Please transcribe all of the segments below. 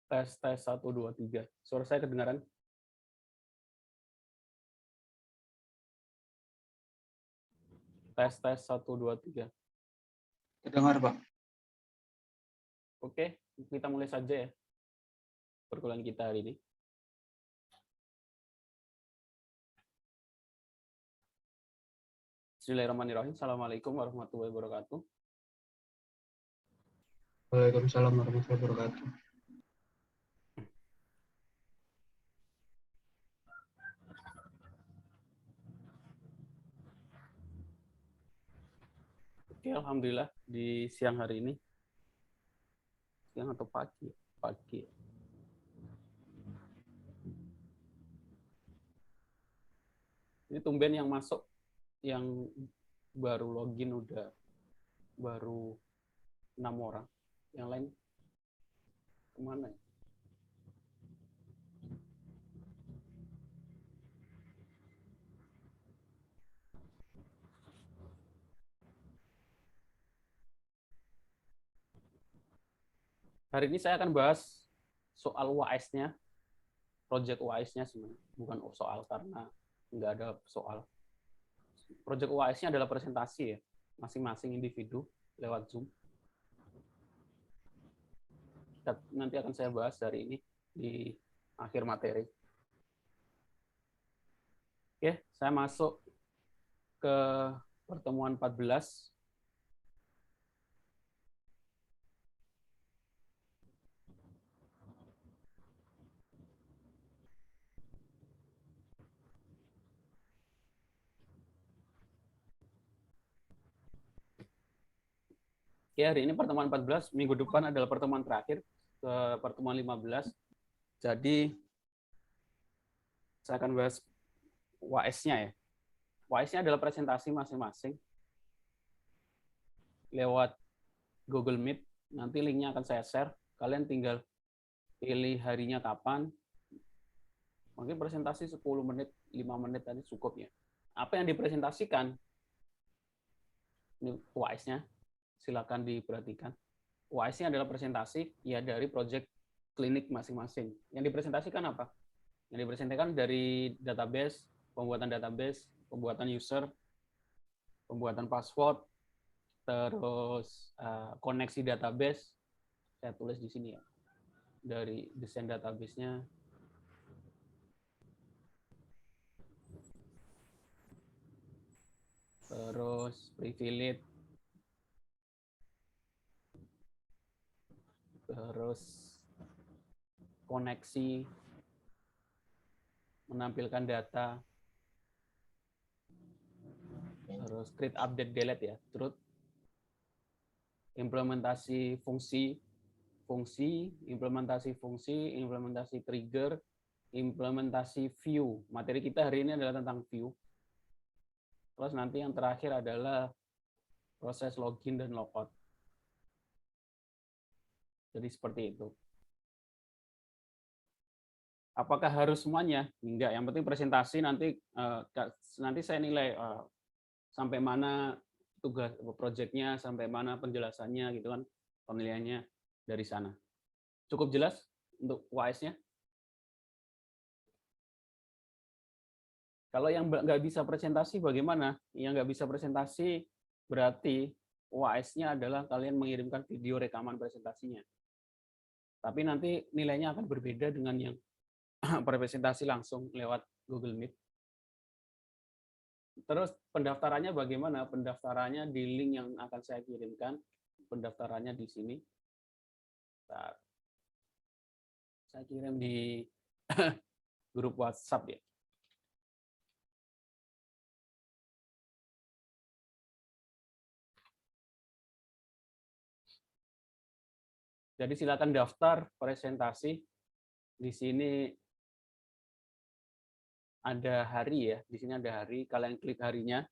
Tes, tes, 1, 2, 3. Suara saya kedengaran? Tes, tes, 1, 2, 3. Kedengar, Pak. Oke, kita mulai saja ya perkuliahan kita hari ini. Bismillahirrahmanirrahim. Assalamualaikum warahmatullahi wabarakatuh. Waalaikumsalam warahmatullahi wabarakatuh. Oke, alhamdulillah di siang hari ini. Siang atau pagi? Pagi. Ini tumben yang masuk, yang baru login udah baru 6 orang. Yang lain kemana ya? Hari ini saya akan bahas soal UAS-nya, project UAS-nya sebenarnya. Bukan soal karena nggak ada soal. Project UAS-nya adalah presentasi ya, masing-masing individu lewat Zoom. Nanti akan saya bahas hari ini di akhir materi. Oke, saya masuk ke pertemuan 14. Oke, hari ini pertemuan 14, minggu depan adalah pertemuan terakhir, ke pertemuan 15. Jadi, saya akan bahas UAS-nya ya. UAS-nya adalah presentasi masing-masing lewat Google Meet. Nanti linknya akan saya share. Kalian tinggal pilih harinya kapan. Mungkin presentasi 10 menit, 5 menit tadi cukup ya. Apa yang dipresentasikan? Ini UAS-nya. Silakan diperhatikan. UAS-nya adalah presentasi ya dari project klinik masing-masing. Yang dipresentasikan apa? Yang dipresentasikan dari database, pembuatan user, pembuatan password, terus koneksi database. Saya tulis di sini ya. Dari desain database-nya. Terus privilege. Terus koneksi, menampilkan data, terus create, update, delete ya, terus implementasi fungsi, implementasi trigger, implementasi view. Materi kita hari ini adalah tentang view. Terus nanti yang terakhir adalah proses login dan logout. Jadi seperti itu. Apakah harus semuanya? Enggak. Yang penting presentasi nanti saya nilai sampai mana tugas proyeknya, sampai mana penjelasannya gitu kan, penilaiannya dari sana. Cukup jelas untuk UAS-nya? Kalau yang nggak bisa presentasi bagaimana? Yang nggak bisa presentasi berarti UAS-nya adalah kalian mengirimkan video rekaman presentasinya. Tapi nanti nilainya akan berbeda dengan yang presentasi langsung lewat Google Meet. Terus pendaftarannya bagaimana? Pendaftarannya di link yang akan saya kirimkan. Pendaftarannya di sini. Saya kirim di grup WhatsApp ya. Jadi silakan daftar presentasi. Di sini ada hari ya. Di sini ada hari. Kalian klik harinya.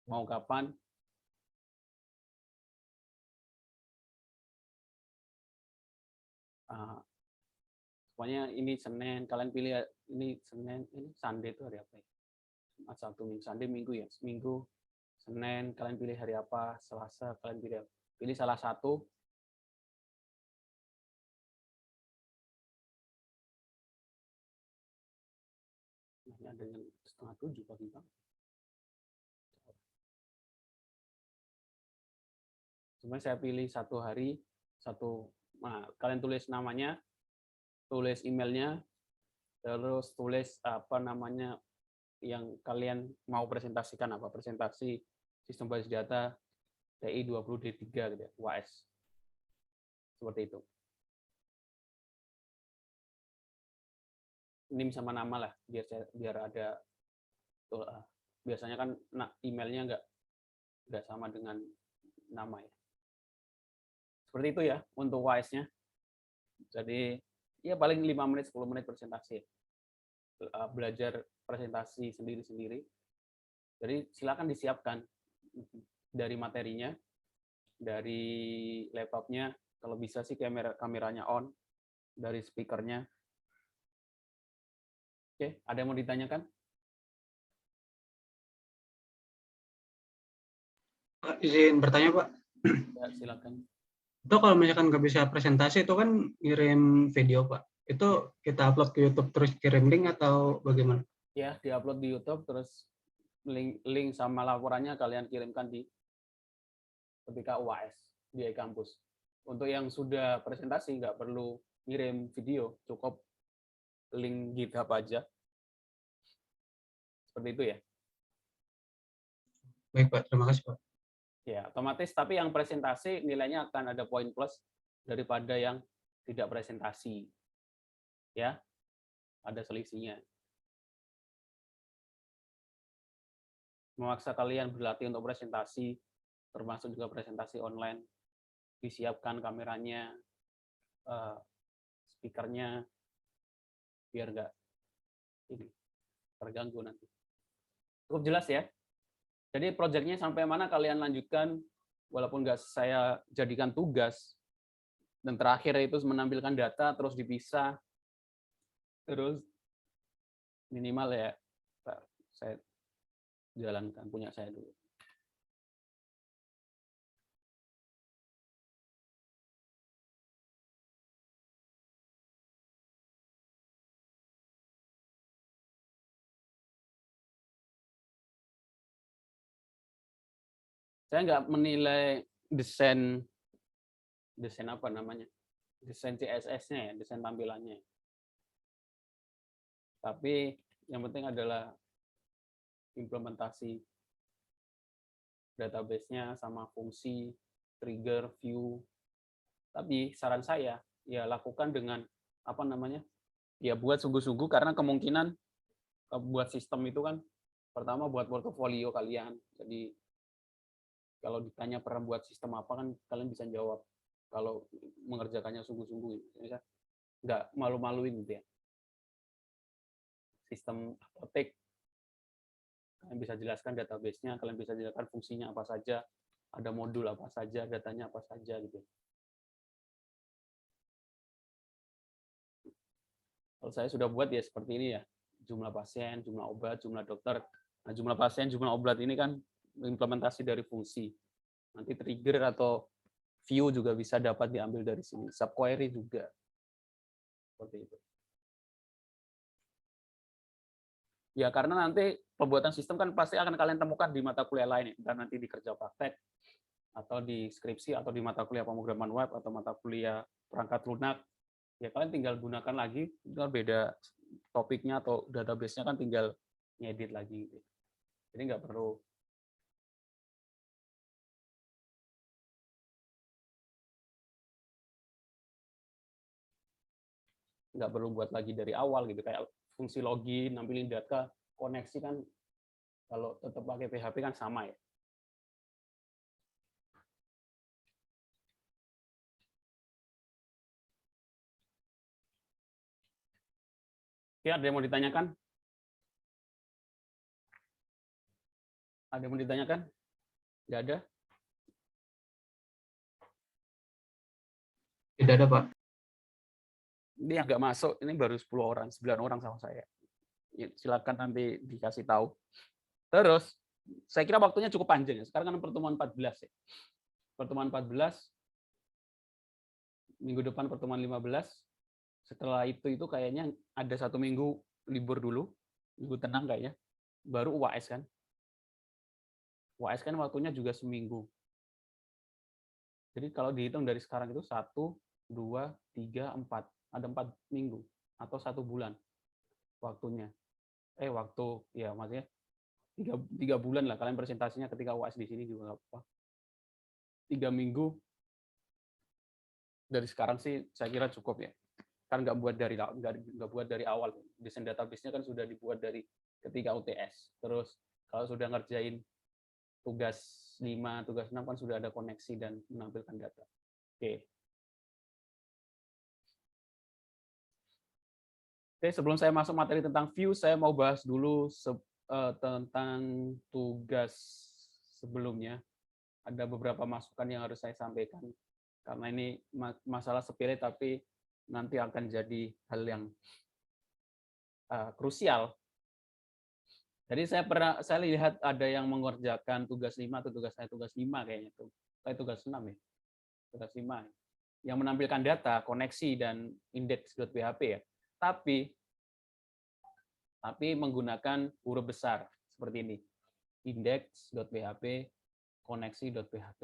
Mau kapan? Pokoknya ini Senin. Kalian pilih ini Senin. Ini Sunday itu hari apa ya? Jumat, Sabtu, Minggu. Sunday Minggu ya. Minggu, Senin. Kalian pilih hari apa? Selasa. Kalian pilih salah satu. 6:30 pagi banget. Cuma saya pilih satu hari, nah, kalian tulis namanya, tulis emailnya, terus tulis apa namanya yang kalian mau presentasikan, apa presentasi sistem basis data TI 20D3 gitu ya, UAS. Seperti itu. NIM sama nama lah, biar ada, biasanya kan emailnya nggak sama dengan nama ya. Seperti itu ya untuk UAS-nya. Jadi ya paling 5 menit 10 menit presentasi. Belajar presentasi sendiri-sendiri. Jadi silakan disiapkan dari materinya, dari laptopnya, kalau bisa sih kameranya on, dari speakernya. Oke, ada yang mau ditanyakan? Pak, izin bertanya, Pak. Ya, silakan. Itu kalau misalkan nggak bisa presentasi, itu kan ngirim video, Pak. Itu kita upload ke YouTube terus kirim link atau bagaimana? Ya, diupload di YouTube, terus link sama laporannya kalian kirimkan di ketika UAS di kampus. Untuk yang sudah presentasi, nggak perlu ngirim video, cukup link GitHub aja. Seperti itu ya. Baik, Pak. Terima kasih, Pak. Ya, otomatis, tapi yang presentasi nilainya akan ada poin plus daripada yang tidak presentasi. Ya, ada selisihnya. Memaksa kalian berlatih untuk presentasi, termasuk juga presentasi online, disiapkan kameranya, speakernya, biar nggak ini terganggu nanti. Cukup jelas ya? Jadi proyeknya sampai mana kalian lanjutkan, walaupun nggak saya jadikan tugas, dan terakhir itu menampilkan data, terus dipisah, terus minimal ya, saya jalankan punya saya dulu. Saya nggak menilai desain apa namanya, desain CSS-nya ya, desain tampilannya. Tapi yang penting adalah implementasi database-nya sama fungsi, trigger, view. Tapi saran saya ya lakukan dengan apa namanya, ya buat sungguh-sungguh, karena kemungkinan buat sistem itu kan pertama buat portofolio kalian. Jadi kalau ditanya pernah buat sistem apa kan kalian bisa jawab kalau mengerjakannya sungguh-sungguh, nggak malu-maluin gitu ya. Sistem apotek, kalian bisa jelaskan database-nya, kalian bisa jelaskan fungsinya apa saja, ada modul apa saja, datanya apa saja gitu. Kalau saya sudah buat ya seperti ini ya, jumlah pasien, jumlah obat, jumlah dokter. Nah, jumlah pasien, jumlah obat ini kan implementasi dari fungsi. Nanti trigger atau view juga bisa dapat diambil dari sini. Subquery juga. Seperti itu. Ya, karena nanti pembuatan sistem kan pasti akan kalian temukan di mata kuliah lain. Dan nanti di kerja praktek, atau di skripsi, atau di mata kuliah pemrograman web, atau mata kuliah perangkat lunak. Ya, kalian tinggal gunakan lagi, tinggal beda topiknya atau database-nya kan tinggal ngedit lagi. Jadi nggak perlu buat lagi dari awal gitu, kayak fungsi login, nampilin data, koneksi kan kalau tetap pakai PHP kan sama ya. Oke, ada yang mau ditanyakan? Ada yang mau ditanyakan? Nggak ada? Tidak ada, Pak. Ini yang nggak masuk, ini baru 10 orang, 9 orang sama saya. Ya, silakan nanti dikasih tahu. Terus, saya kira waktunya cukup panjang ya. Sekarang kan pertemuan 14 ya. Pertemuan 14, minggu depan pertemuan 15. Setelah itu kayaknya ada 1 minggu libur dulu, minggu tenang kayaknya. baru UAS kan. UAS kan waktunya juga seminggu. Jadi kalau dihitung dari sekarang itu 1, 2, 3, 4. Ada 4 minggu atau 1 bulan waktunya. Maksudnya 3 bulan lah. Kalian presentasinya ketika UAS di sini juga nggak apa-apa. 3 minggu dari sekarang sih saya kira cukup ya. Kan nggak buat dari awal. Desain database-nya kan sudah dibuat dari ketika UTS. Terus kalau sudah ngerjain tugas 5, tugas 6 kan sudah ada koneksi dan menampilkan data. Oke. Oke, sebelum saya masuk materi tentang view, saya mau bahas dulu tentang tugas sebelumnya. Ada beberapa masukan yang harus saya sampaikan. Karena ini masalah sepele, tapi nanti akan jadi hal yang krusial. Jadi saya lihat ada yang mengerjakan tugas 5 atau tugas 5 kayaknya itu. Tugas 6 ya. Tugas 5. Yang menampilkan data, koneksi dan index.php ya. Tapi menggunakan huruf besar seperti ini. Index.php, koneksi.php.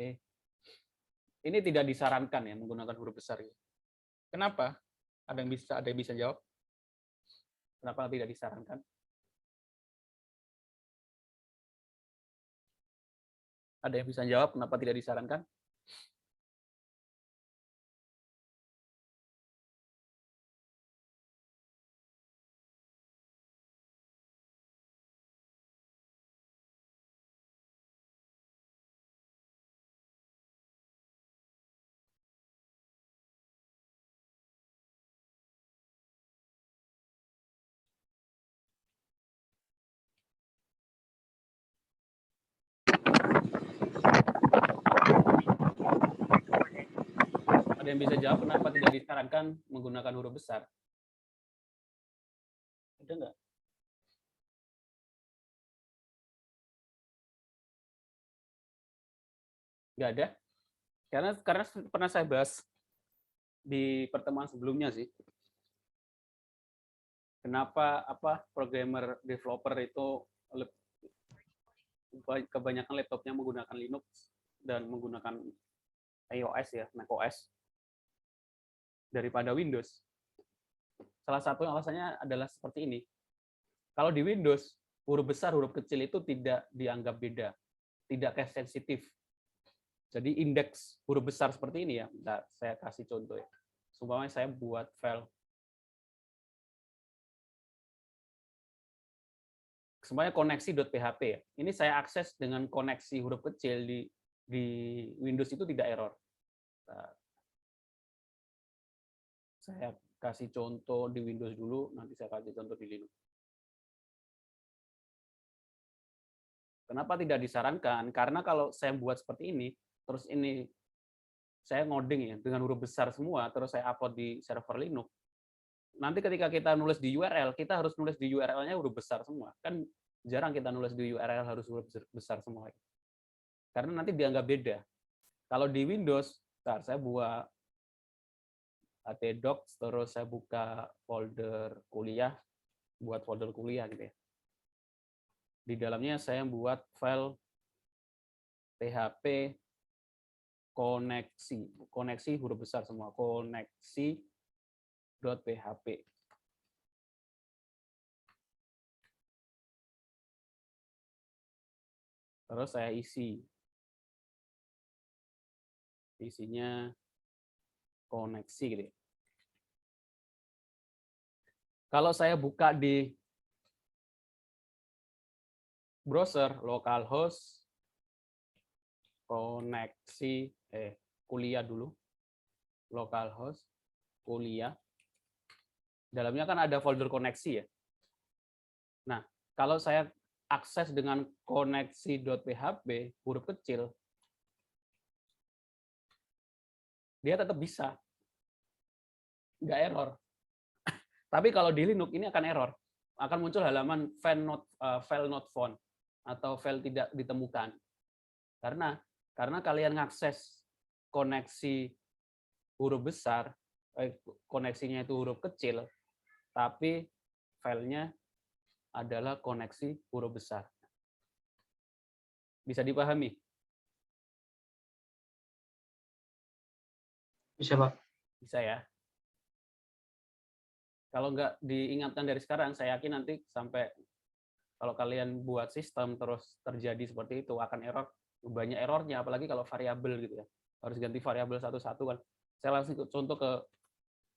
Ini tidak disarankan ya menggunakan huruf besar. Kenapa? Ada yang bisa jawab? Kenapa tidak disarankan? Ada yang bisa jawab kenapa tidak disarankan? Ada yang bisa jawab kenapa tidak disarankan menggunakan huruf besar? Ada nggak? Nggak ada? Karena pernah saya bahas di pertemuan sebelumnya sih. Kenapa programmer developer itu kebanyakan laptopnya menggunakan Linux dan menggunakan iOS ya, macOS daripada Windows. Salah satu alasannya adalah seperti ini. Kalau di Windows, huruf besar, huruf kecil itu tidak dianggap beda, tidak case sensitif. Jadi indeks huruf besar seperti ini ya, saya kasih contoh ya. Supaya saya buat file. Semuanya koneksi.php ya. Ini saya akses dengan koneksi huruf kecil di Windows itu tidak error. Saya kasih contoh di Windows dulu, nanti saya kasih contoh di Linux. Kenapa tidak disarankan? Karena kalau saya buat seperti ini, terus ini saya ngoding ya dengan huruf besar semua, terus saya upload di server Linux. Nanti ketika kita nulis di URL, kita harus nulis di URL-nya huruf besar semua. Kan jarang kita nulis di URL harus huruf besar semua. Karena nanti dianggap beda. Kalau di Windows, saya buat htdocs, terus saya buka folder kuliah, buat folder kuliah gitu ya. Di dalamnya saya buat file php koneksi huruf besar semua, koneksi.php. Terus saya isinya koneksi gitu ya. Kalau saya buka di browser localhost koneksi kuliah dulu, localhost kuliah, dalamnya kan ada folder koneksi ya. Nah, kalau saya akses dengan koneksi.php huruf kecil, dia tetap bisa, nggak error. Tapi kalau di Linux ini akan error, akan muncul halaman file not found atau file tidak ditemukan. Karena kalian ngakses koneksi huruf besar, koneksinya itu huruf kecil, tapi filenya adalah koneksi huruf besar. Bisa dipahami? Bisa, Pak. Bisa ya. Kalau nggak diingatkan dari sekarang, saya yakin nanti sampai kalau kalian buat sistem terus terjadi seperti itu akan error, banyak errornya, apalagi kalau variabel gitu ya. Harus ganti variabel satu-satu kan. Saya langsung contoh ke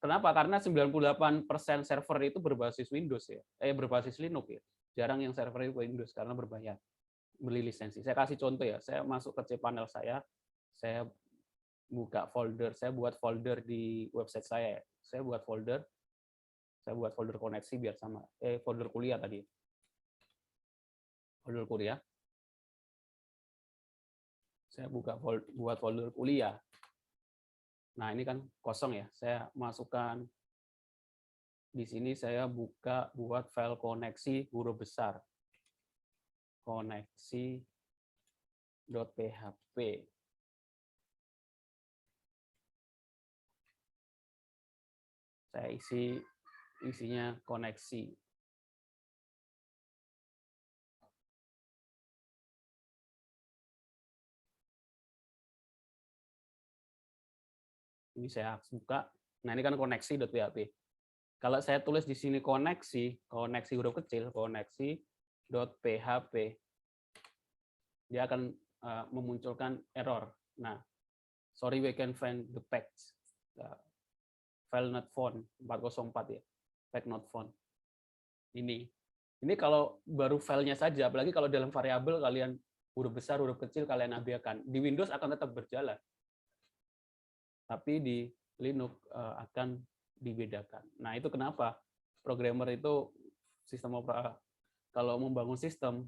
kenapa? Karena 98% server itu berbasis Windows ya. Berbasis Linux ya. Jarang yang server itu Windows karena berbayar, beli lisensi. Saya kasih contoh ya. Saya masuk ke cPanel saya buka folder, saya buat folder di website saya. Saya buat folder koneksi biar sama folder kuliah tadi. Folder kuliah. Saya buat folder kuliah. Nah, ini kan kosong ya. Saya masukkan di sini, saya buka buat file koneksi huruf besar. Koneksi.php. Saya isinya koneksi. Ini saya buka. Nah, ini kan koneksi.php. Kalau saya tulis di sini koneksi huruf kecil, koneksi.php, dia akan memunculkan error. Nah, sorry we can find the page. File not found 404 ya. Page not found. Ini kalau baru filenya saja, apalagi kalau dalam variabel kalian huruf besar, huruf kecil kalian abaikan. Di Windows akan tetap berjalan. Tapi di Linux akan dibedakan. Nah, itu kenapa programmer itu kalau membangun sistem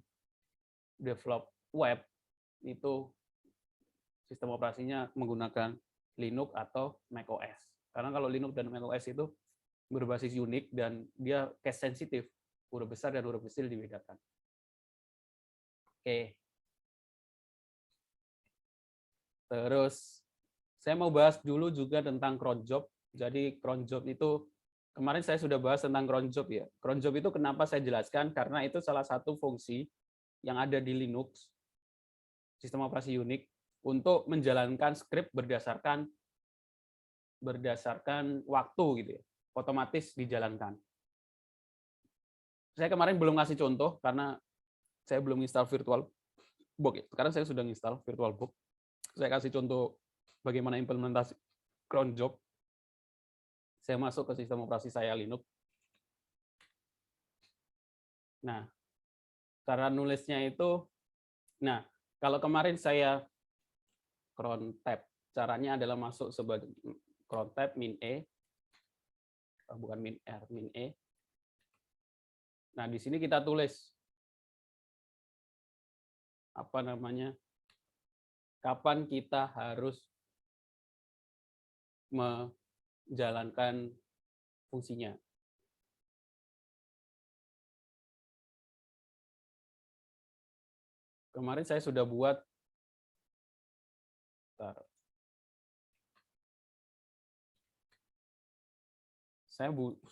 develop web itu sistem operasinya menggunakan Linux atau macOS. Karena kalau Linux dan macOS itu berbasis Unix dan dia case sensitif, huruf besar dan huruf kecil dibedakan. Oke. Terus saya mau bahas dulu juga tentang cron job. Jadi cron job itu kemarin saya sudah bahas tentang cron job ya. Cron job itu kenapa saya jelaskan? Karena itu salah satu fungsi yang ada di Linux, sistem operasi Unix, untuk menjalankan skrip berdasarkan waktu gitu ya, otomatis dijalankan. Saya kemarin belum ngasih contoh karena saya belum install VirtualBox. Sekarang saya sudah install VirtualBox. Saya kasih contoh bagaimana implementasi cron job. Saya masuk ke sistem operasi saya Linux. Nah, cara nulisnya itu, nah kalau kemarin saya cron tab, caranya adalah masuk sebagai cron tab min E, bukan min R, min E. Nah, di sini kita tulis apa namanya, kapan kita harus menjalankan fungsinya. Kemarin saya sudah buat,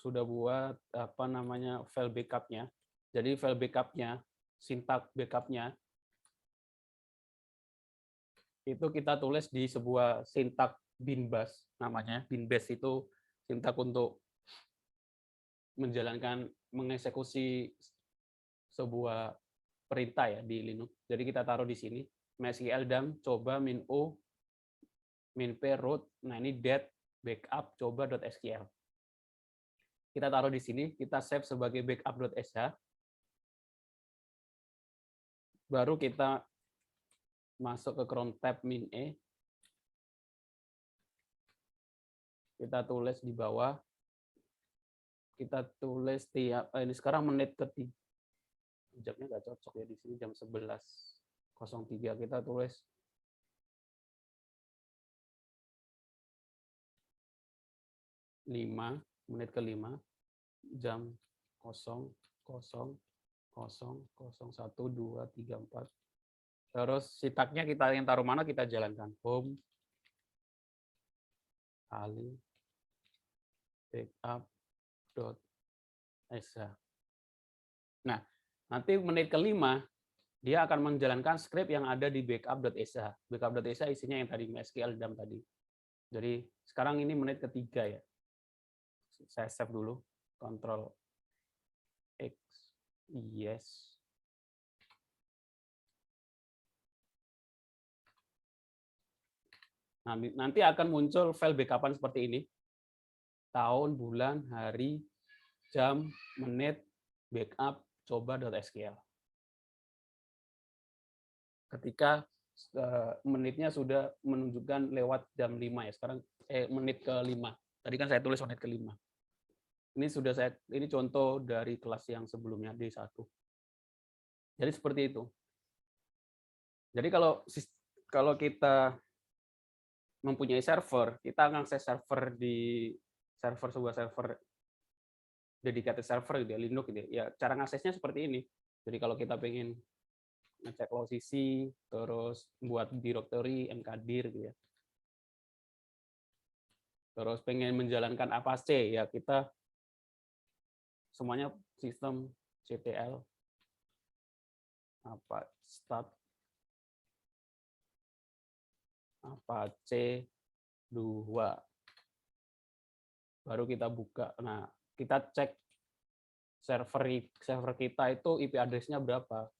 sudah buat apa namanya file backupnya. Jadi file backupnya, sintak backupnya itu kita tulis di sebuah sintak binbash namanya. Binbash itu sintak untuk mengeksekusi sebuah perintah ya di Linux. Jadi kita taruh di sini mysql dam coba min o min p root. Nah, ini det backup coba.sql. Kita taruh di sini, kita save sebagai backup.sh. Baru kita masuk ke cron tab min e. Kita tulis di bawah. Kita tulis tiap ini sekarang menit ketiga. Jamnya nggak cocok ya di sini jam 11.03 kita tulis 5 menit ke-5 jam 00.01.234. Terus sintaknya kita yang taruh mana kita jalankan home ali backup.sh. Nah, nanti menit kelima dia akan menjalankan script yang ada di backup.sh. Backup.sh isinya yang tadi MySQL dump tadi. Jadi sekarang ini menit ketiga ya. Saya save dulu, Ctrl X, yes. Nah, nanti akan muncul file backupan seperti ini. Tahun, bulan, hari, jam, menit, backup, coba.sql. Ketika menitnya sudah menunjukkan lewat jam 5 ya. Sekarang menit ke-5. Tadi kan saya tulis menit ke-5. Ini contoh dari kelas yang sebelumnya D1. Jadi seperti itu. Jadi kalau kita mempunyai server, kita akan akses server di sebuah server dedicated server gitu ya, Linux gitu ya. Ya cara ngaksesnya seperti ini. Jadi kalau kita pengen ngecek posisi, terus buat directory, mkdir gitu ya. Terus pengen menjalankan Apache, ya kita semuanya sistem ctl start Apache 2. Baru kita buka. Nah, kita cek server kita itu IP address-nya berapa.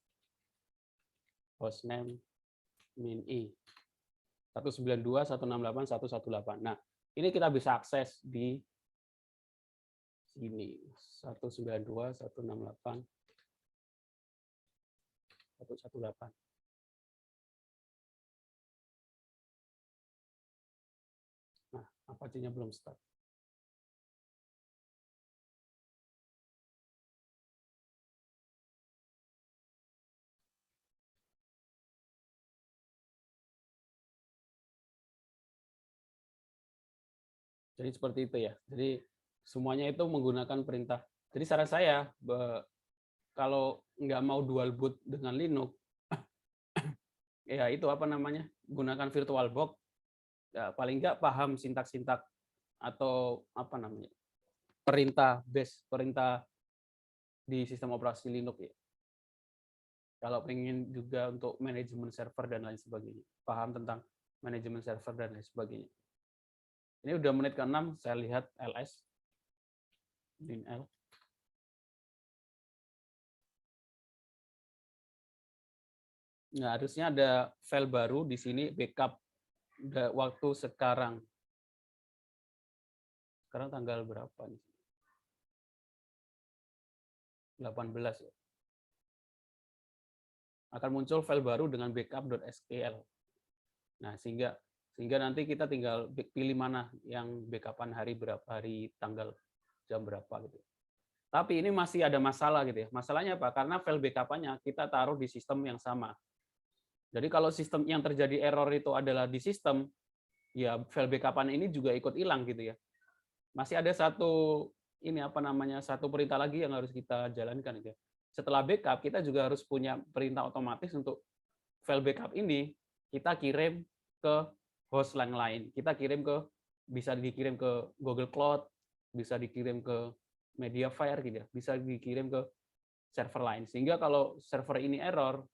Hostname min.i 192.168.118. Nah, ini kita bisa akses di sini 192.168.118. Nah, Apache-nya belum start. Jadi seperti itu ya. Jadi semuanya itu menggunakan perintah. Jadi saran saya, kalau nggak mau dual boot dengan Linux, ya itu apa namanya, gunakan VirtualBox. Ya, paling nggak paham sintak-sintak atau apa namanya, perintah di sistem operasi Linux ya. Kalau pengen juga untuk manajemen server dan lain sebagainya, paham tentang manajemen server dan lain sebagainya. Ini udah menit ke-6, saya lihat ls, linl. Nah, harusnya ada file baru di sini, backup waktu sekarang. Sekarang tanggal berapa nih? 18 ya. Akan muncul file baru dengan backup.sql. Nah, sehingga nanti kita tinggal pilih mana yang backupan hari berapa, hari tanggal jam berapa gitu. Tapi ini masih ada masalah gitu ya. Masalahnya apa? Karena file backupannya kita taruh di sistem yang sama. Jadi kalau sistem yang terjadi error itu adalah di sistem, ya file backupan ini juga ikut hilang gitu ya. Masih ada satu perintah lagi yang harus kita jalankan gitu ya. Setelah backup, kita juga harus punya perintah otomatis untuk file backup ini kita kirim ke host yang lain. Bisa dikirim ke Google Cloud, bisa dikirim ke Mediafire gitu ya, bisa dikirim ke server lain. Sehingga kalau server ini error,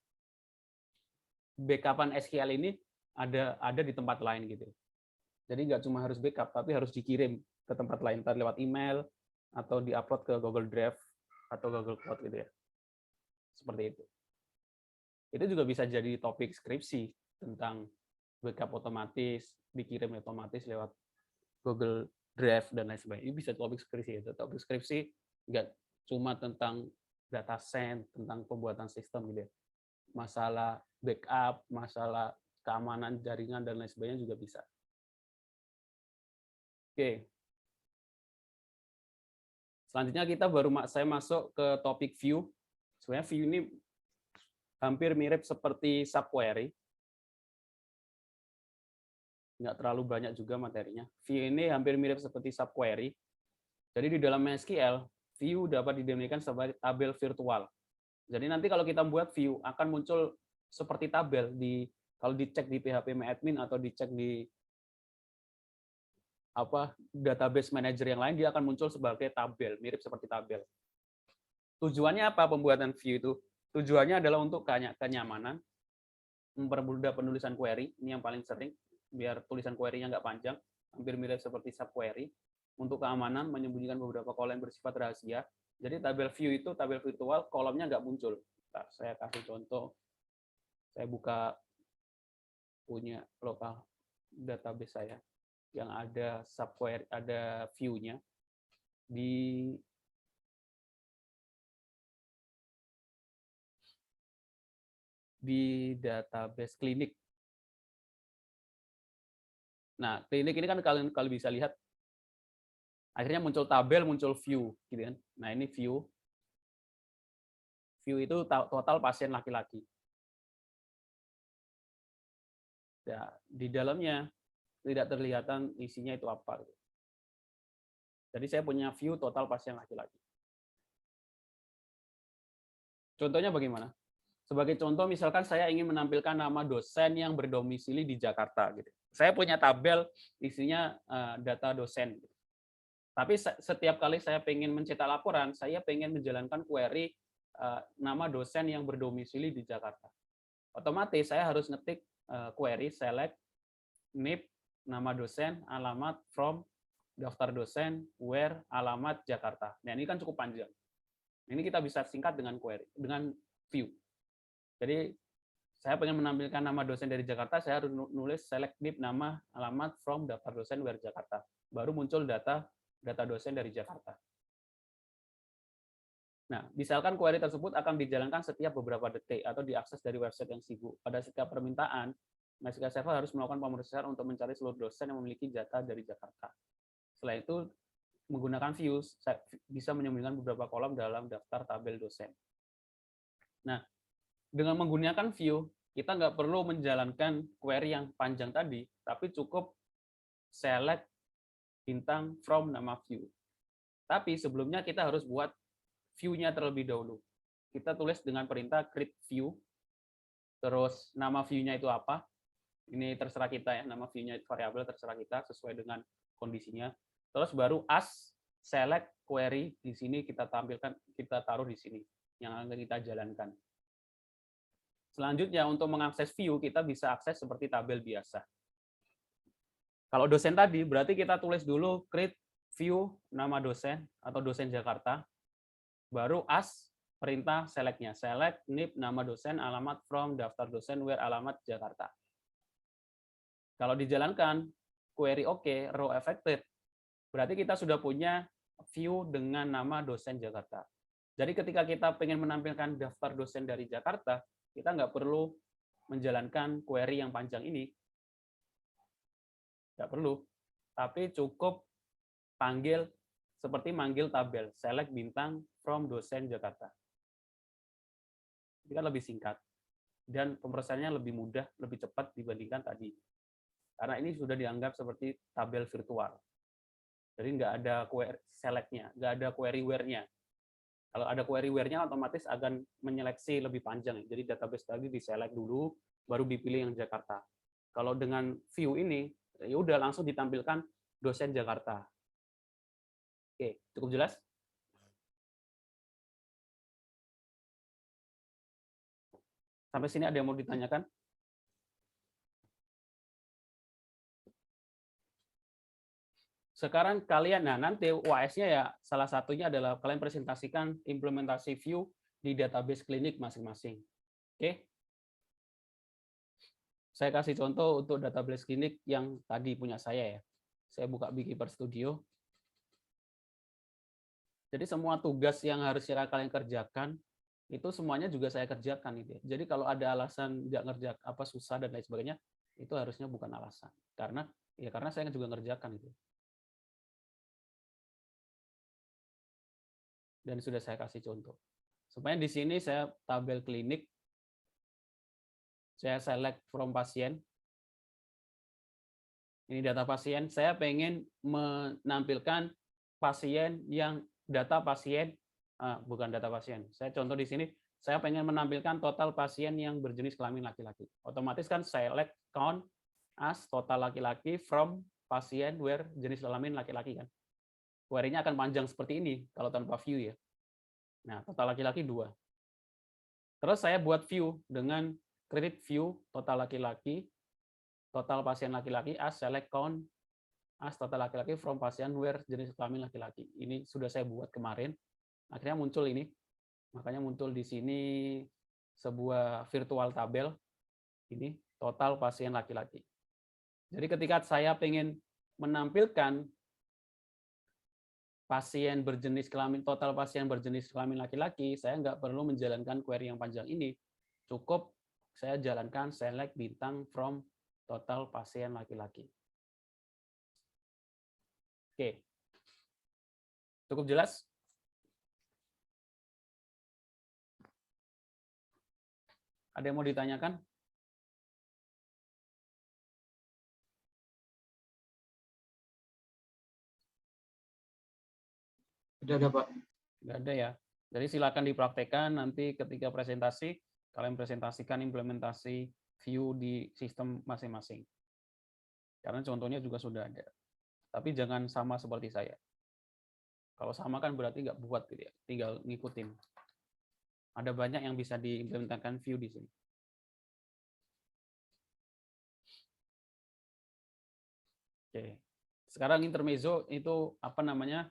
backupan SQL ini ada di tempat lain gitu. Jadi nggak cuma harus backup, tapi harus dikirim ke tempat lain, entah lewat email atau diupload ke Google Drive atau Google Cloud gitu ya. Seperti itu. Itu juga bisa jadi topik skripsi tentang backup otomatis, dikirim otomatis lewat Google Drive dan lain sebagainya. Ini bisa topik skripsi. Topik skripsi nggak cuma tentang data science, tentang pembuatan sistem gitu ya. Masalah backup, masalah keamanan jaringan dan lain sebagainya juga bisa. Oke. Selanjutnya saya masuk ke topik view. Sebenarnya view ini hampir mirip seperti subquery. Nggak terlalu banyak juga materinya. View ini hampir mirip seperti subquery. Jadi di dalam MySQL, view dapat didefinikan sebagai tabel virtual. Jadi nanti kalau kita buat view akan muncul seperti tabel kalau dicek di phpMyAdmin atau dicek di database manager yang lain, dia akan muncul sebagai tabel, mirip seperti tabel. Tujuannya apa pembuatan view itu? Tujuannya adalah untuk kenyamanan, mempermudah penulisan query, ini yang paling sering, biar tulisan query-nya nggak panjang, hampir mirip seperti subquery. Untuk keamanan, menyembunyikan beberapa kolom bersifat rahasia. Jadi tabel view itu tabel virtual, kolomnya nggak muncul. Bentar, saya kasih contoh. Saya buka punya lokal database saya yang ada subquery, ada view-nya di database klinik. Nah, klinik ini kan kalian kalau bisa lihat, akhirnya muncul tabel, muncul view, gitu kan. Nah, ini view. View itu total pasien laki-laki. Ya, di dalamnya tidak terlihatan isinya itu apa. Jadi saya punya view total pasien laki-laki. Contohnya bagaimana? Sebagai contoh, misalkan saya ingin menampilkan nama dosen yang berdomisili di Jakarta. Gitu. Saya punya tabel isinya data dosen. Gitu. Tapi setiap kali saya ingin mencetak laporan, saya ingin menjalankan query nama dosen yang berdomisili di Jakarta. Otomatis saya harus ngetik query select NIP, nama dosen, alamat, from, daftar dosen, where, alamat, Jakarta. Nah, ini kan cukup panjang. Ini kita bisa singkat dengan query, dengan view. Jadi saya pengen menampilkan nama dosen dari Jakarta, saya harus nulis select NIP, nama, alamat, from, daftar dosen, where, Jakarta. Baru muncul data dosen dari Jakarta. Nah, misalkan query tersebut akan dijalankan setiap beberapa detik atau diakses dari website yang sibuk. Pada setiap permintaan, MySQL Server harus melakukan pemrosesan untuk mencari seluruh dosen yang memiliki data dari Jakarta. Setelah itu, menggunakan views, bisa menyembunyikan beberapa kolom dalam daftar tabel dosen. Nah, dengan menggunakan view, kita nggak perlu menjalankan query yang panjang tadi, tapi cukup select bintang from nama view. Tapi sebelumnya kita harus buat view-nya terlebih dahulu. Kita tulis dengan perintah create view, terus nama view-nya itu apa, ini terserah kita ya, nama view-nya variabel terserah kita sesuai dengan kondisinya. Terus baru as select query, di sini kita tampilkan, kita taruh di sini yang akan kita jalankan. Selanjutnya untuk mengakses view kita bisa akses seperti tabel biasa. Kalau dosen tadi berarti kita tulis dulu create view nama dosen atau dosen Jakarta, baru as perintah select-nya, select NIP nama dosen, alamat, from, daftar dosen, where, alamat, Jakarta. Kalau dijalankan query oke, row affected, berarti kita sudah punya view dengan nama dosen Jakarta. Jadi ketika kita ingin menampilkan daftar dosen dari Jakarta, kita nggak perlu menjalankan query yang panjang ini. Nggak perlu. Tapi cukup panggil, seperti manggil tabel, select bintang from dosen Jakarta. Ini kan lebih singkat. Dan pemrosesannya lebih mudah, lebih cepat dibandingkan tadi. Karena ini sudah dianggap seperti tabel virtual. Jadi nggak ada query select-nya, nggak ada query where-nya. Kalau ada query where-nya otomatis akan menyeleksi lebih panjang. Jadi database tadi di-select dulu, baru dipilih yang Jakarta. Kalau dengan view ini, ya udah langsung ditampilkan dosen Jakarta. Oke, cukup jelas? Sampai sini ada yang mau ditanyakan? Sekarang kalian, nah nanti UAS-nya ya salah satunya adalah kalian presentasikan implementasi view di database klinik masing-masing. Oke? Saya kasih contoh untuk database klinik yang tadi punya saya ya. Saya buka Beekeeper Studio. Jadi semua tugas yang harusnya kalian kerjakan itu semuanya juga saya kerjakan gitu. Jadi kalau ada alasan nggak ngerjakan apa susah dan lain sebagainya, itu harusnya bukan alasan. Karena saya juga ngerjakan itu. Dan sudah saya kasih contoh. Supaya di sini saya tabel klinik, saya select from pasien. Ini data pasien. Saya pengen menampilkan pasien yang data pasien, bukan data pasien. Saya contoh di sini, saya pengen menampilkan total pasien yang berjenis kelamin laki-laki. Otomatis kan select count as total laki-laki from pasien where jenis kelamin laki-laki kan. Query-nya akan panjang seperti ini kalau tanpa view ya. Nah, total laki-laki 2. Terus saya buat view dengan create view total laki-laki, total pasien laki-laki, as select count, as total laki-laki from pasien where jenis kelamin laki-laki. Ini sudah saya buat kemarin. Akhirnya muncul ini. Makanya muncul di sini sebuah virtual tabel. Ini total pasien laki-laki. Jadi ketika saya ingin menampilkan pasien berjenis kelamin, total pasien berjenis kelamin laki-laki, saya nggak perlu menjalankan query yang panjang ini. Cukup saya jalankan select bintang from total pasien laki-laki. Oke. Cukup jelas? Ada yang mau ditanyakan? Sudah ada, Pak. Nggak ada ya. Jadi silakan dipraktekkan nanti ketika presentasi, kalian presentasikan implementasi view di sistem masing-masing. Karena contohnya juga sudah ada. Tapi jangan sama seperti saya. Kalau sama kan berarti nggak buat gitu ya, tinggal ngikutin. Ada banyak yang bisa diimplementasikan view di sini. Oke. Sekarang intermezzo itu apa namanya?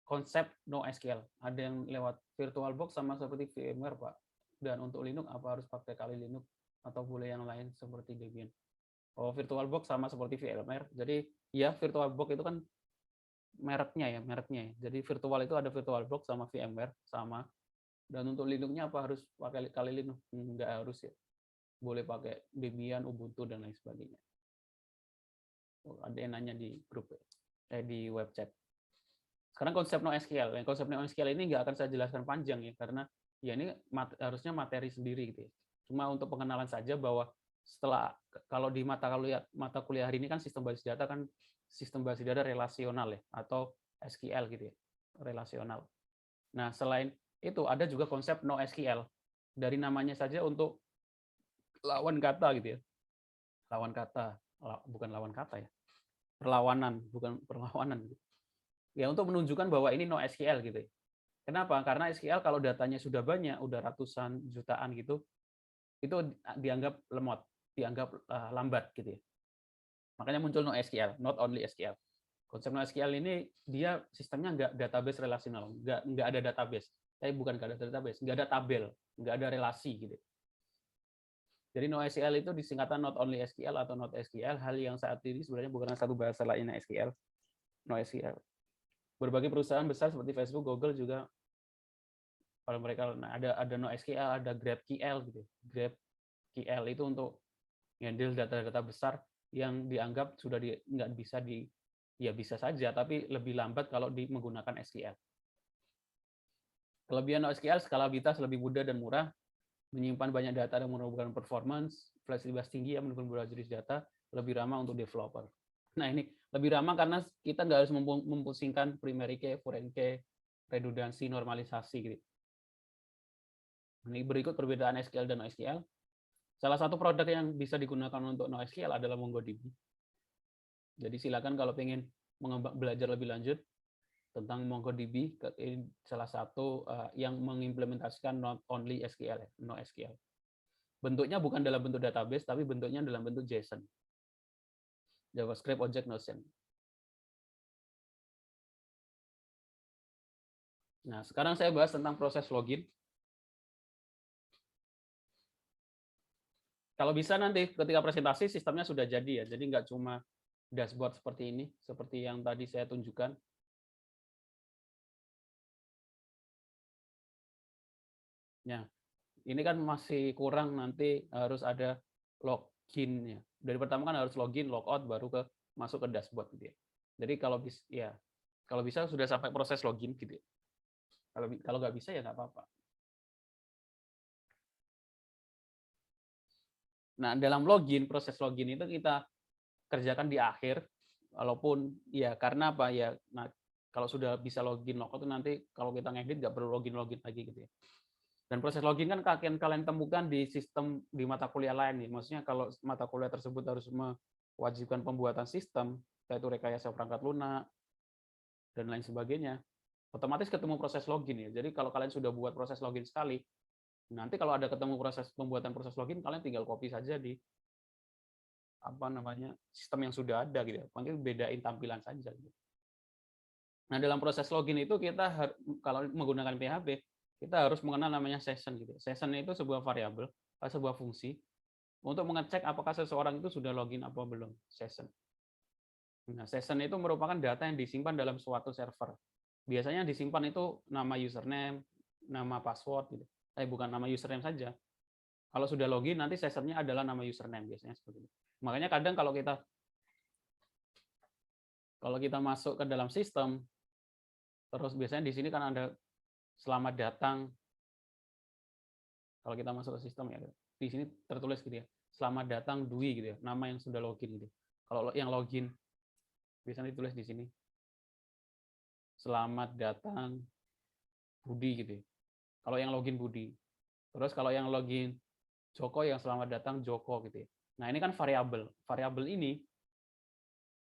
Konsep NoSQL. Ada yang lewat VirtualBox sama seperti VMware, Pak. Dan untuk Linux apa harus pakai Kali Linux atau boleh yang lain seperti Debian? Oh, VirtualBox sama seperti VMware. Jadi ya VirtualBox itu kan mereknya ya. Jadi virtual itu ada VirtualBox sama VMware sama. Dan untuk Linux-nya apa harus pakai Kali Linux? Enggak harus ya. Boleh pakai Debian, Ubuntu dan lain sebagainya. Ada yang nanya di grup di web chat. Sekarang konsep NoSQL. Konsep NoSQL ini nggak akan saya jelaskan panjang ya, karena ya ini harusnya materi sendiri gitu ya. Cuma untuk pengenalan saja bahwa setelah kalau di mata kuliah hari ini kan sistem basis data relasional ya, atau SQL gitu ya, relasional. Nah, selain itu ada juga konsep NoSQL. Dari namanya saja untuk lawan kata gitu ya. Lawan kata, bukan lawan kata ya. Perlawanan, bukan perlawanan gitu. Ya untuk menunjukkan bahwa ini NoSQL gitu. Kenapa? Karena SQL kalau datanya sudah banyak, udah ratusan jutaan gitu, itu dianggap lemot, dianggap lambat gitu ya. Makanya muncul NoSQL, not only SQL. Konsep NoSQL ini dia sistemnya nggak database relasional, nggak ada database. Tapi bukan nggak ada database, nggak ada tabel, nggak ada relasi gitu. Jadi NoSQL itu disingkatan not only SQL atau not SQL, hal yang saat ini sebenarnya bukan satu bahasa lainnya SQL, NoSQL. Berbagai perusahaan besar seperti Facebook, Google juga kalau mereka ada NoSQL, ada GraphQL gitu. GraphQL itu untuk handle data-data besar yang dianggap sudah nggak bisa ya bisa saja, tapi lebih lambat kalau menggunakan SQL. Kelebihan NoSQL, skalabilitas lebih mudah dan murah, menyimpan banyak data dan menurunkan performance, fleksibilitas tinggi yang mendukung berbagai jenis data, lebih ramah untuk developer. Nah ini lebih ramah karena kita nggak harus mempusingkan primary key, foreign key, redundansi, normalisasi gitu. Ini berikut perbedaan SQL dan NoSQL. Salah satu produk yang bisa digunakan untuk NoSQL adalah MongoDB. Jadi silakan kalau pengen belajar lebih lanjut tentang MongoDB, ini salah satu yang mengimplementasikan not only SQL, NoSQL. Bentuknya bukan dalam bentuk database, tapi bentuknya dalam bentuk JSON. JavaScript Object Notion. Nah, sekarang saya bahas tentang proses login. Kalau bisa nanti ketika presentasi sistemnya sudah jadi ya, jadi nggak cuma dashboard seperti ini, seperti yang tadi saya tunjukkan. Ya, ini kan masih kurang, nanti harus ada login-nya. Dari pertama kan harus login, logout, baru masuk ke dashboard gitu ya. Jadi kalau bisa sudah sampai proses login gitu ya. Kalau nggak bisa ya nggak apa-apa. Nah, dalam login, proses login itu kita kerjakan di akhir, walaupun ya karena apa ya, nah, kalau sudah bisa login logout itu nanti kalau kita ngedit nggak perlu login lagi gitu ya. Dan proses login kan kalian temukan di sistem di mata kuliah lain nih. Maksudnya kalau mata kuliah tersebut harus mewajibkan pembuatan sistem, yaitu rekayasa perangkat lunak dan lain sebagainya. otomatis ketemu proses login ya. Jadi kalau kalian sudah buat proses login sekali, nanti kalau ada ketemu proses pembuatan proses login, kalian tinggal copy saja di sistem yang sudah ada gitu ya. Mungkin bedain tampilan saja gitu. Nah, dalam proses login itu kita kalau menggunakan PHP, kita harus mengenal namanya session gitu. Session itu sebuah variabel, sebuah fungsi untuk mengecek apakah seseorang itu sudah login apa belum, session. Nah, session itu merupakan data yang disimpan dalam suatu server. Biasanya disimpan itu nama username, nama password gitu. Bukan nama username saja. Kalau sudah login nanti sessionnya adalah nama username biasanya seperti itu. Makanya kadang kalau kita masuk ke dalam sistem, terus biasanya di sini kan ada selamat datang. Kalau kita masuk ke sistem ya, di sini tertulis gitu ya, selamat datang Dwi gitu ya, nama yang sudah login gitu. Kalau yang login biasanya ditulis di sini, selamat datang Budi gitu ya. Kalau yang login Budi. Terus kalau yang login Joko, yang selamat datang Joko gitu ya. Nah, ini kan variabel. Variabel ini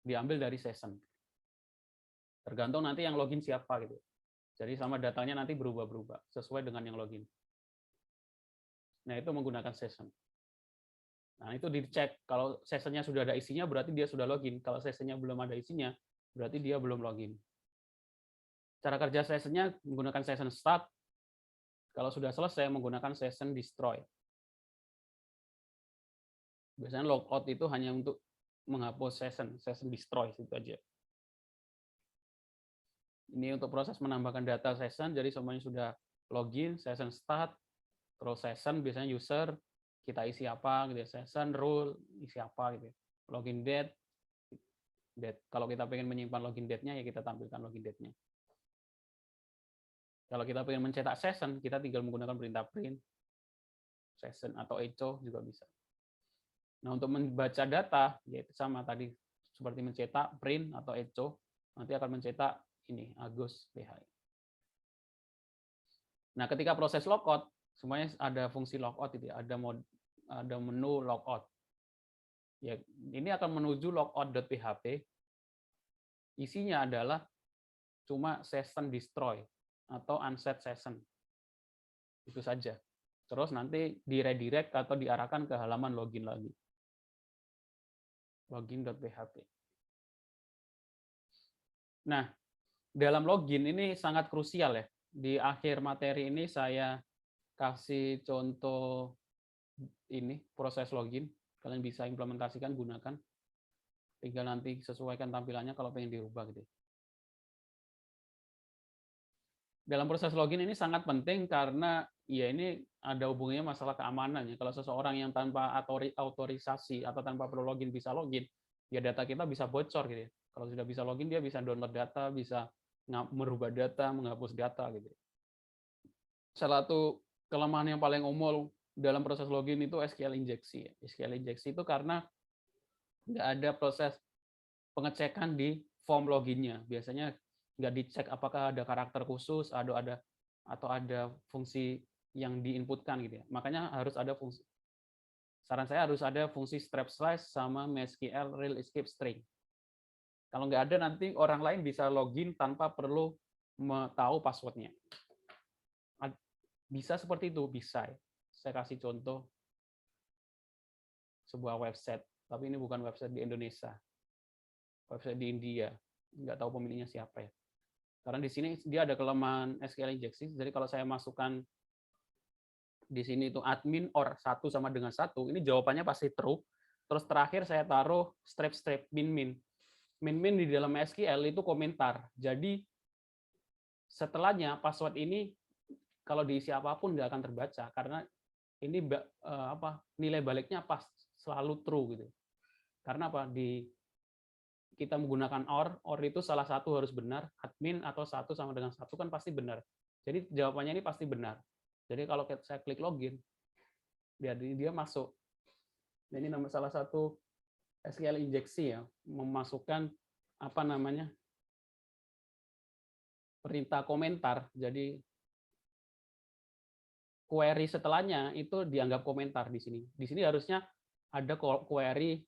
diambil dari session. Tergantung nanti yang login siapa gitu. Jadi selamat datangnya nanti berubah-berubah sesuai dengan yang login. Nah, itu menggunakan session. Nah, itu dicek. Kalau sessionnya sudah ada isinya, berarti dia sudah login. Kalau sessionnya belum ada isinya, berarti dia belum login. Cara kerja sessionnya menggunakan session start. Kalau sudah selesai, menggunakan session destroy. Biasanya logout itu hanya untuk menghapus session destroy itu aja. Ini untuk proses menambahkan data session, jadi semuanya sudah login, session start, terus session biasanya user, kita isi apa gitu ya, session rule isi apa gitu ya. Login date. Kalau kita pengen menyimpan login date-nya ya kita tampilkan login date-nya. Kalau kita pengen mencetak session, kita tinggal menggunakan perintah print session atau echo juga bisa. Nah, untuk membaca data yaitu sama tadi seperti mencetak print atau echo, nanti akan mencetak ini Agus PH. Nah, ketika proses logout, semuanya ada fungsi logout itu ya, ada menu logout. Ya, ini akan menuju logout.php. Isinya adalah cuma session destroy atau unset session. Itu saja. Terus nanti di-redirect atau diarahkan ke halaman login lagi. Login.php. Nah, dalam login ini sangat krusial ya. Di akhir materi ini saya kasih contoh ini proses login. Kalian bisa implementasikan, gunakan. Tinggal nanti sesuaikan tampilannya kalau pengen dirubah gitu. Dalam proses login ini sangat penting karena ya ini ada hubungannya masalah keamanan ya. Kalau seseorang yang tanpa autorisasi atau tanpa perlu login bisa login, ya data kita bisa bocor gitu ya. Kalau sudah bisa login dia bisa download data, bisa merubah data, menghapus data gitu. Salah satu kelemahan yang paling umum dalam proses login itu SQL injeksi. SQL injeksi itu karena nggak ada proses pengecekan di form loginnya. Biasanya nggak dicek apakah ada karakter khusus, atau ada fungsi yang diinputkan gitu ya. Makanya harus ada fungsi. Saran saya harus ada fungsi strap slice sama MySQL real escape string. Kalau nggak ada nanti orang lain bisa login tanpa perlu tahu passwordnya. Bisa seperti itu, bisa. Saya kasih contoh sebuah website, tapi ini bukan website di Indonesia, website di India, nggak tahu pemiliknya siapa ya. Karena di sini dia ada kelemahan SQL injeksi, jadi kalau saya masukkan di sini itu admin or 1 sama dengan 1, ini jawabannya pasti true. Terus terakhir saya taruh strap min. Min di dalam SQL itu komentar. Jadi setelahnya password ini kalau diisi apapun nggak akan terbaca karena ini nilai baliknya pas selalu true gitu. Karena apa? Kita menggunakan or itu salah satu harus benar, admin atau 1 sama dengan 1 kan pasti benar. Jadi jawabannya ini pasti benar. Jadi kalau saya klik login, dia masuk. Ini salah satu SQL injeksi ya, memasukkan perintah komentar. Jadi query setelahnya itu dianggap komentar di sini. Di sini harusnya ada query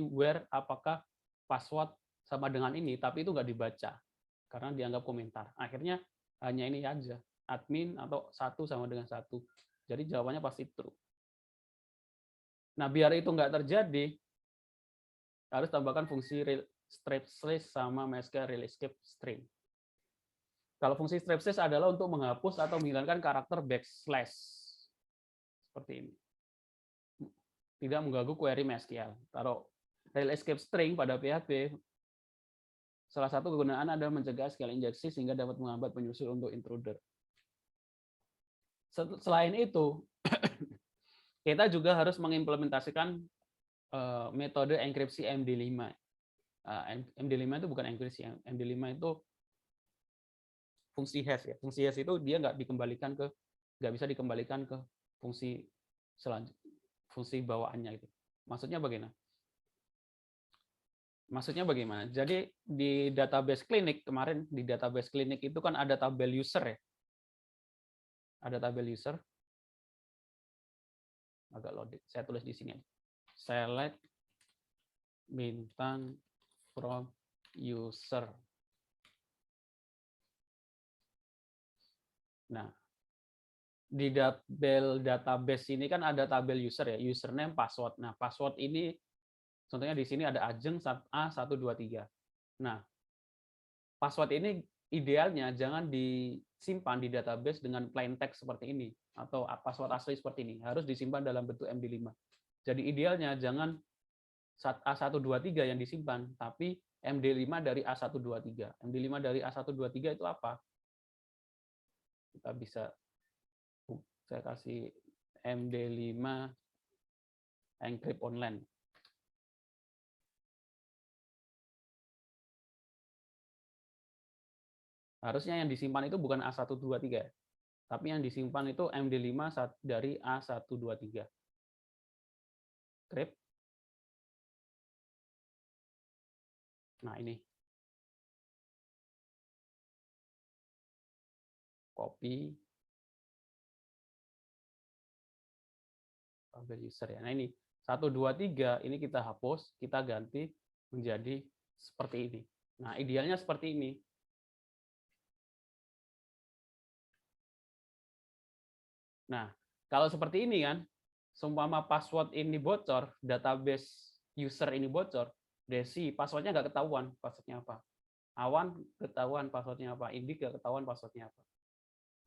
where apakah password sama dengan ini, tapi itu nggak dibaca. karena dianggap komentar. Akhirnya hanya ini aja, admin atau 1 sama dengan 1. Jadi jawabannya pasti true. Nah, biar itu nggak terjadi, harus tambahkan fungsi strip slash sama MySQL real escape string. Kalau fungsi strip slash adalah untuk menghapus atau menghilangkan karakter backslash. Seperti ini. Tidak mengganggu query MySQL. Kalau real escape string pada PHP, salah satu kegunaan adalah mencegah SQL injeksi sehingga dapat menghambat penyusul untuk intruder. Selain itu, kita juga harus mengimplementasikan metode enkripsi MD5. MD5 itu bukan enkripsi, MD5 itu fungsi hash ya. Fungsi hash itu dia nggak bisa dikembalikan ke fungsi fungsi bawaannya itu. Maksudnya bagaimana? Jadi di database klinik kemarin, di database klinik itu kan ada tabel user ya. Ada tabel user. Agak loaded. Saya tulis di sini. Select bintang from user. Nah, di tabel database ini kan ada tabel user ya, username, password. Nah, password ini contohnya di sini ada Ajeng A123. Nah, password ini idealnya jangan disimpan di database dengan plain text seperti ini atau password asli seperti ini. Harus disimpan dalam bentuk MD5. Jadi idealnya jangan A123 yang disimpan, tapi MD5 dari A123. MD5 dari A123 itu apa? Kita bisa, saya kasih MD5 encrypt online. Harusnya yang disimpan itu bukan A123, tapi yang disimpan itu MD5 dari A123. Encrypt. Nah, ini. Copy. Tabel user ya. Nah, ini 123 ini kita hapus, kita ganti menjadi seperti ini. Nah, idealnya seperti ini. Nah, kalau seperti ini kan, seumpama password ini bocor, database user ini bocor, Desi passwordnya nggak ketahuan passwordnya apa. Awan ketahuan passwordnya apa, Indik nggak ketahuan passwordnya apa.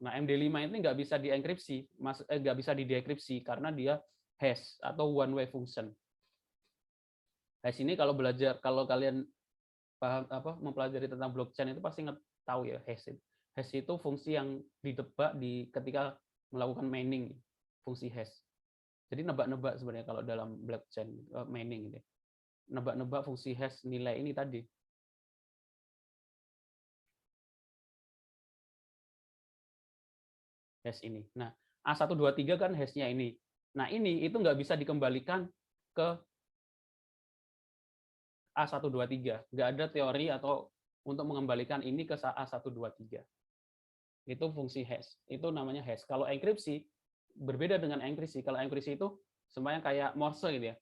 Nah, MD5 ini nggak bisa dienkripsi, nggak bisa didekripsi karena dia hash atau one way function. Hash ini kalau kalian paham mempelajari tentang blockchain itu pasti tahu ya hash. Hash itu fungsi yang ditebak ketika melakukan mining, fungsi hash. Jadi nebak-nebak sebenarnya kalau dalam blockchain mining ini. Nebak-nebak fungsi hash nilai ini tadi. Hash ini. Nah, A123 kan hashnya ini. Nah, ini itu nggak bisa dikembalikan ke A123. Nggak ada teori atau untuk mengembalikan ini ke A123. Itu fungsi hash. Itu namanya hash. Kalau enkripsi, berbeda dengan enkripsi. Kalau enkripsi itu semuanya kayak Morse gitu ya.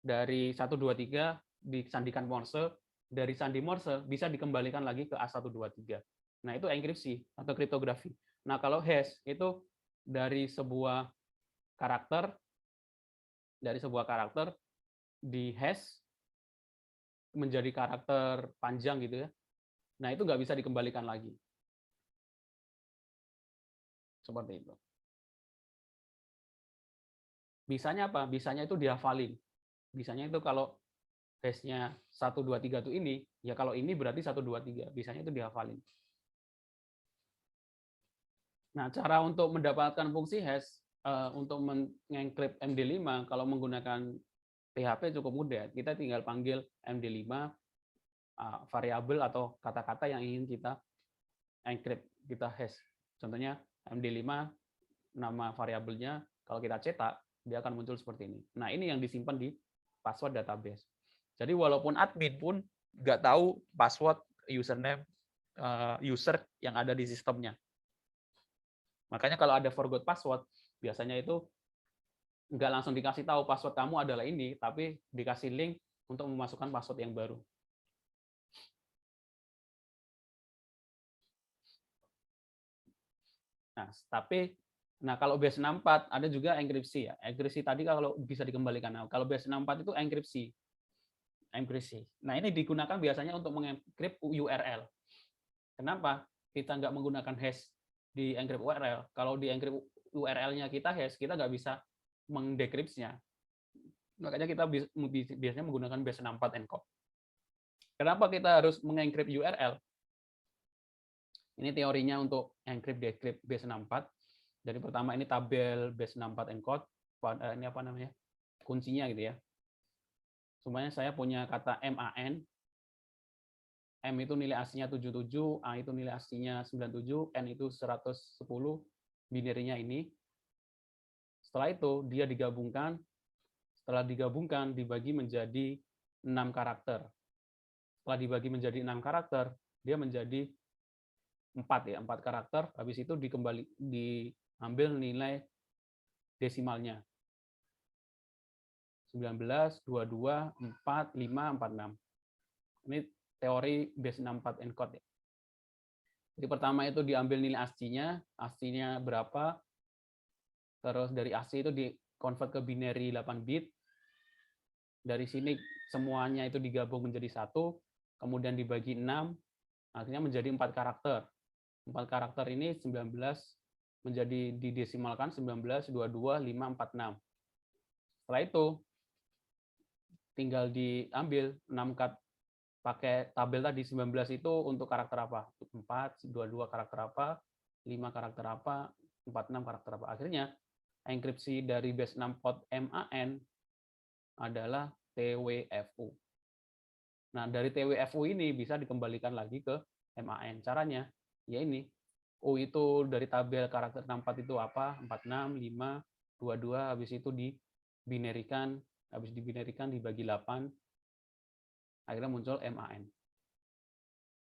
Dari 123 disandikan Morse, dari sandi Morse bisa dikembalikan lagi ke A123. Nah, itu enkripsi atau kriptografi. Nah, kalau hash itu dari sebuah karakter di hash menjadi karakter panjang gitu ya. Nah, itu nggak bisa dikembalikan lagi. Seperti itu. Bisanya apa? Bisanya itu dihafalin. Bisanya itu kalau hash-nya 123 itu ini, ya kalau ini berarti 123. Bisanya itu dihafalin. Nah, cara untuk mendapatkan fungsi hash untuk mengencrypt MD5 kalau menggunakan PHP cukup mudah. Kita tinggal panggil MD5 variabel atau kata-kata yang ingin kita encrypt, kita hash. Contohnya MD5 nama variabelnya kalau kita cetak dia akan muncul seperti ini. Nah, ini yang disimpan di password database. Jadi walaupun admin pun nggak tahu password username user yang ada di sistemnya. Makanya kalau ada forgot password, biasanya itu nggak langsung dikasih tahu password kamu adalah ini, tapi dikasih link untuk memasukkan password yang baru. Nah, kalau base64 ada juga enkripsi ya. Enkripsi tadi kalau bisa dikembalikan. Nah, kalau base64 itu enkripsi. Nah, ini digunakan biasanya untuk mengenkrip URL. Kenapa kita nggak menggunakan hash di enkrip URL? Kalau di enkrip URL-nya kita hash, kita nggak bisa mendekripsinya. Makanya kita biasanya menggunakan base64 encode. Kenapa kita harus mengenkrip URL? Ini teorinya untuk encrypt decrypt base64. Jadi pertama ini tabel base64 encode. Ini apa namanya? Kuncinya gitu ya. Semuanya saya punya kata MAN. M itu nilai aslinya 77, A itu nilai aslinya 97, N itu 110, binary-nya ini. Setelah itu dia digabungkan. Setelah digabungkan dibagi menjadi 6 karakter. Setelah dibagi menjadi 6 karakter, dia menjadi 4 karakter. Habis itu diambil nilai desimalnya. 19, 22, 4, 5, 46. Ini teori base64 encode ya. Jadi pertama itu diambil nilai aslinya berapa, terus dari asli itu di-convert ke binary 8 bit. Dari sini semuanya itu digabung menjadi 1, kemudian dibagi 6, akhirnya menjadi 4 karakter. 4 karakter ini 19 menjadi didesimalkan 19, 22, 5, 46. Setelah itu tinggal diambil 6 pakai tabel tadi 19 itu untuk karakter apa? 4, 22 karakter apa? 5 karakter apa? 46 karakter apa? Akhirnya enkripsi dari base64 MAN adalah TWFU. Nah, dari TWFU ini bisa dikembalikan lagi ke MAN. Caranya ya ini. U itu dari tabel karakter 64 itu apa? 46, 5, 22, habis itu dibinarikan, habis dibinarikan dibagi 8, akhirnya muncul MAN.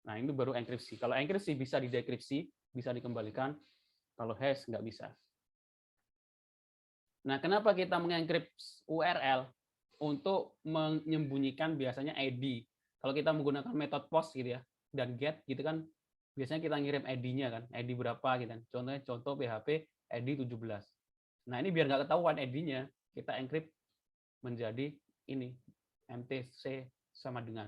Nah, ini baru enkripsi. Kalau enkripsi bisa didekripsi, bisa dikembalikan. Kalau hash nggak bisa. Nah, kenapa kita mengenkripsi URL? Untuk menyembunyikan biasanya ID. Kalau kita menggunakan metode post gitu ya, dan get gitu kan, biasanya kita ngirim ID-nya kan, ID berapa gitu kan. Contoh PHP ID 17. Nah, ini biar nggak ketahuan ID-nya, kita encrypt menjadi ini, MTC sama dengan.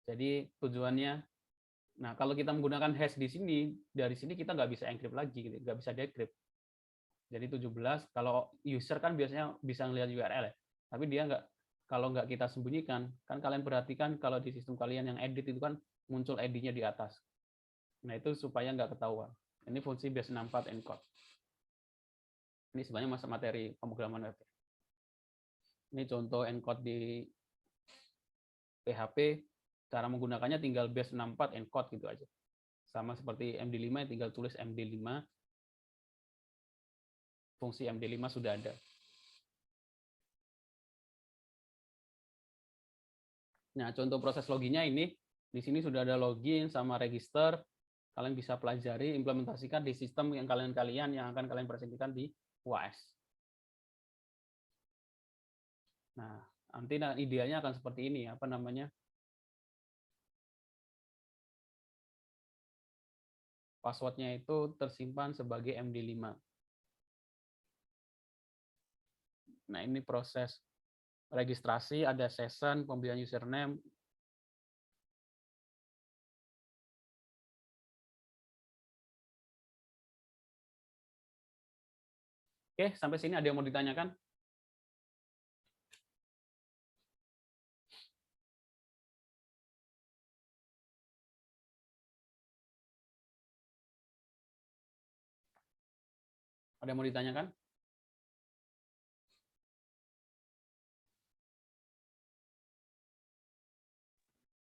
Jadi tujuannya, nah kalau kita menggunakan hash di sini, dari sini kita nggak bisa encrypt lagi, gitu, nggak bisa decrypt. Jadi 17, kalau user kan biasanya bisa ngelihat URL ya, tapi dia nggak, kalau nggak kita sembunyikan, kan kalian perhatikan kalau di sistem kalian yang edit itu kan muncul ID-nya di atas. Nah itu supaya nggak ketahuan. Ini fungsi base64 encode. Ini sebenarnya masa materi pemrograman web. Ini contoh encode di PHP, cara menggunakannya tinggal base64 encode gitu aja. Sama seperti MD5, tinggal tulis MD5. Fungsi MD5 sudah ada. Nah, contoh proses loginnya ini, di sini sudah ada login sama register. Kalian bisa pelajari, implementasikan di sistem yang kalian akan kalian presentasikan di UAS. Nah, nanti idealnya akan seperti ini, apa namanya? Passwordnya itu tersimpan sebagai MD5. Nah, ini proses registrasi, ada session, pembelian username. Oke, sampai sini ada yang mau ditanyakan? Ada yang mau ditanyakan?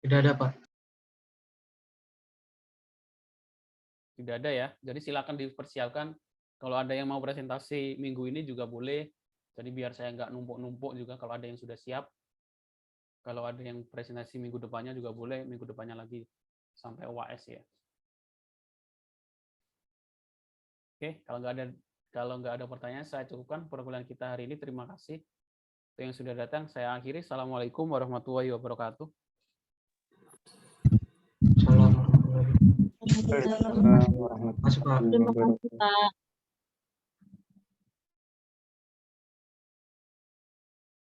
Tidak ada, Pak. Tidak ada ya. Jadi silakan dipersiapkan. Kalau ada yang mau presentasi minggu ini juga boleh. Jadi biar saya nggak numpuk-numpuk juga kalau ada yang sudah siap. Kalau ada yang presentasi minggu depannya juga boleh, minggu depannya lagi sampai UAS ya. Oke, kalau nggak ada pertanyaan, saya cukupkan perkuliahan kita hari ini. Terima kasih untuk yang sudah datang. Saya akhiri. Assalamualaikum warahmatullahi wabarakatuh. Salam warahmatullahi wabarakatuh. Waalaikumsalam warahmatullahi Masuk Pak. wabarakatuh. Terima kasih Pak.